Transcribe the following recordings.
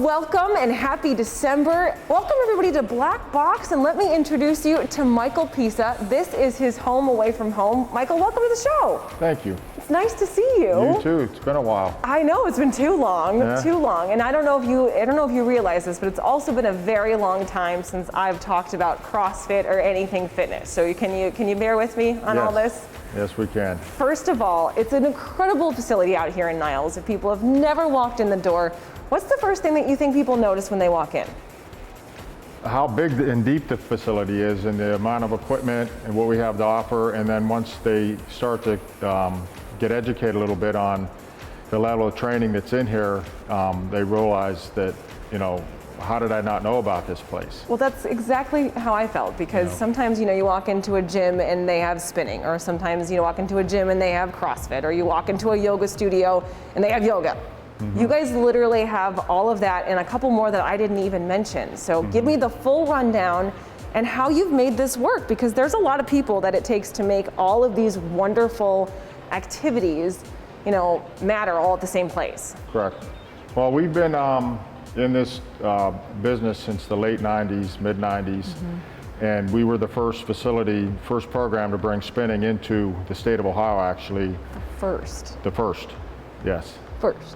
welcome and happy December. Welcome everybody to Black Boxx, and let me introduce you to Michael Pisa. This is his home away from home. Michael, welcome to the show. Thank you. It's nice to see you. You too. It's been a while. I know, it's been too long, too long. And I don't know if you realize this, but it's also been a very long time since I've talked about CrossFit or anything fitness. So can you bear with me on all this? Yes, we can. First of all, it's an incredible facility out here in Niles. If people have never walked in the door, what's the first thing that you think people notice when they walk in? How big and deep the facility is and the amount of equipment and what we have to offer. And then once they start to get educated a little bit on the level of training that's in here, they realize that, how did I not know about this place? Well, that's exactly how I felt, because sometimes, you walk into a gym and they have spinning, or sometimes you walk into a gym and they have CrossFit, or you walk into a yoga studio and they have yoga. You guys literally have all of that and a couple more that I didn't even mention. So give me the full rundown and how you've made this work, because there's a lot of people that it takes to make all of these wonderful activities, matter all at the same place. Correct. Well, we've been in this business since the late 90s, mid 90s. And we were the first program to bring spinning into the state of Ohio, actually. The first, yes.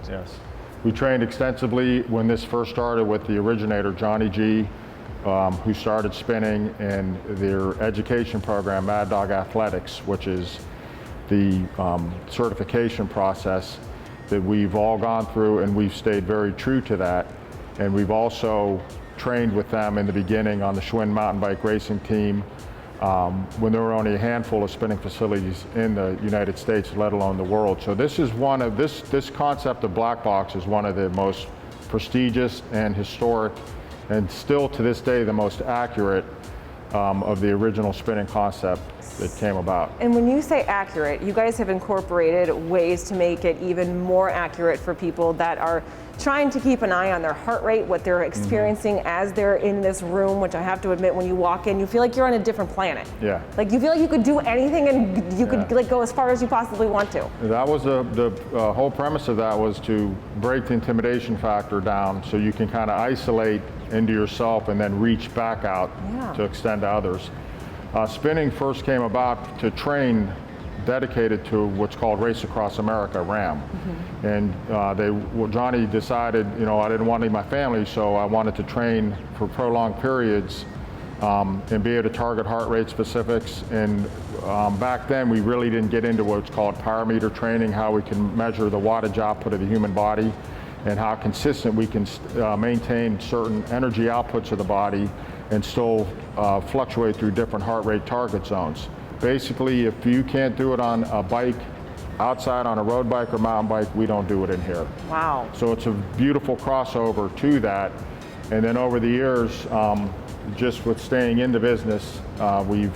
Yes. We trained extensively when this first started with the originator, Johnny G, who started spinning, and their education program, Mad Dog Athletics, which is the certification process that we've all gone through, and we've stayed very true to that. And we've also trained with them in the beginning on the Schwinn mountain bike racing team when there were only a handful of spinning facilities in the United States, let alone the world. So this is this concept of Black Boxx is one of the most prestigious and historic, and still to this day the most accurate of the original spinning concept that came about. And when you say accurate, you guys have incorporated ways to make it even more accurate for people that are trying to keep an eye on their heart rate, what they're experiencing as they're in this room, which I have to admit, when you walk in, you feel like you're on a different planet. Yeah. Like you feel like you could do anything and you could go as far as you possibly want to. That was the whole premise of that, was to break the intimidation factor down so you can kind of isolate into yourself and then reach back out to extend to others. Spinning first came about to train dedicated to what's called Race Across America, RAM. And Johnny decided, I didn't want to leave my family, so I wanted to train for prolonged periods and be able to target heart rate specifics. And back then we really didn't get into what's called parameter training, how we can measure the wattage output of the human body and how consistent we can maintain certain energy outputs of the body and still fluctuate through different heart rate target zones. Basically, if you can't do it on a bike, outside on a road bike or mountain bike, we don't do it in here. Wow. So it's a beautiful crossover to that. And then over the years, just with staying in the business, we've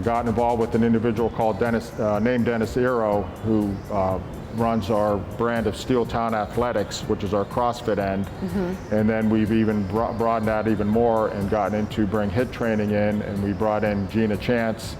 gotten involved with an individual called named Dennis Eero, who runs our brand of Steel Town Athletics, which is our CrossFit end. And then we've even broadened that even more and gotten into bring HIIT training in, and we brought in Gina Chance.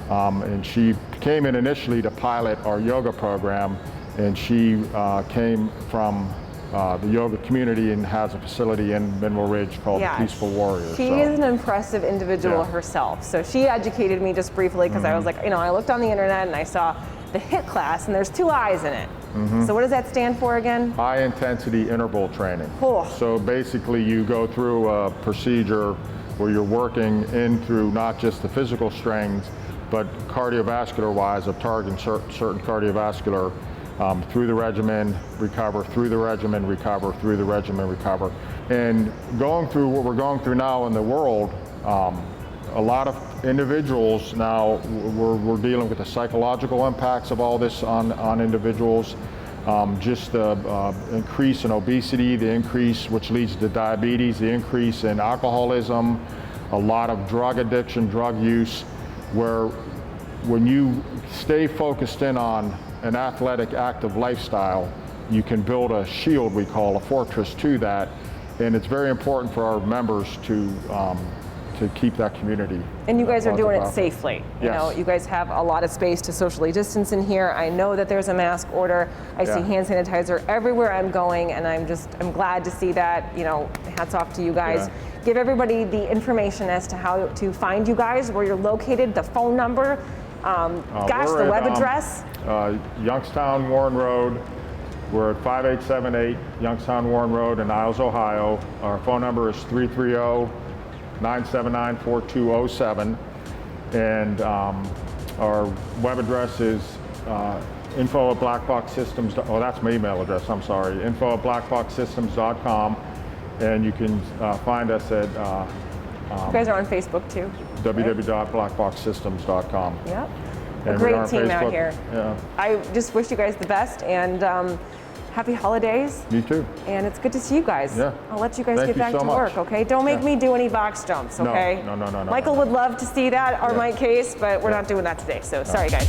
And she came in initially to pilot our yoga program, and she came from the yoga community and has a facility in Mineral Ridge called Peaceful Warrior. She is an impressive individual herself. So she educated me just briefly, because I was like, I looked on the internet and I saw the HIIT class, and there's 2 I's in it. So what does that stand for again? High intensity interval training. So basically you go through a procedure where you're working in through not just the physical strength, but cardiovascular wise of targeting certain cardiovascular through the regimen, recover, through the regimen, recover, through the regimen, recover. And going through what we're going through now in the world, a lot of individuals now, we're dealing with the psychological impacts of all this on individuals. Just the increase in obesity, the increase which leads to diabetes, the increase in alcoholism, a lot of drug addiction, drug use, where when you stay focused in on an athletic, active lifestyle, you can build a shield, we call a fortress, to that. And it's very important for our members to to keep that community. And you guys are doing it positive. safely. You Yes. know, you guys have a lot of space to socially distance in here. I know that there's a mask order. I see Yeah. hand sanitizer everywhere I'm going, and I'm glad to see that. You know, hats off to you guys. Yeah. Give everybody the information as to how to find you guys, where you're located, the phone number, We're the at, web address. Youngstown Warren Road. We're at 5878 Youngstown Warren Road in Niles, Ohio. Our phone number is 330-979-4207. And our web address is info@blackboxsystems. Oh, that's my email address, I'm sorry. info@blackboxsystems.com. And you can find us at You guys are on Facebook too. www.blackboxsystems.com. Yep. And A we are great on team out Facebook. here. Yeah, I just wish you guys the best, and happy holidays. me too. And it's good to see you guys. Yeah. I'll let you guys Thank get you back so to much. work, okay? Don't make Yeah. me do any box jumps, No, okay? no. Michael would love to see that, or Yeah. Mike Case, but we're not doing that today, so sorry guys.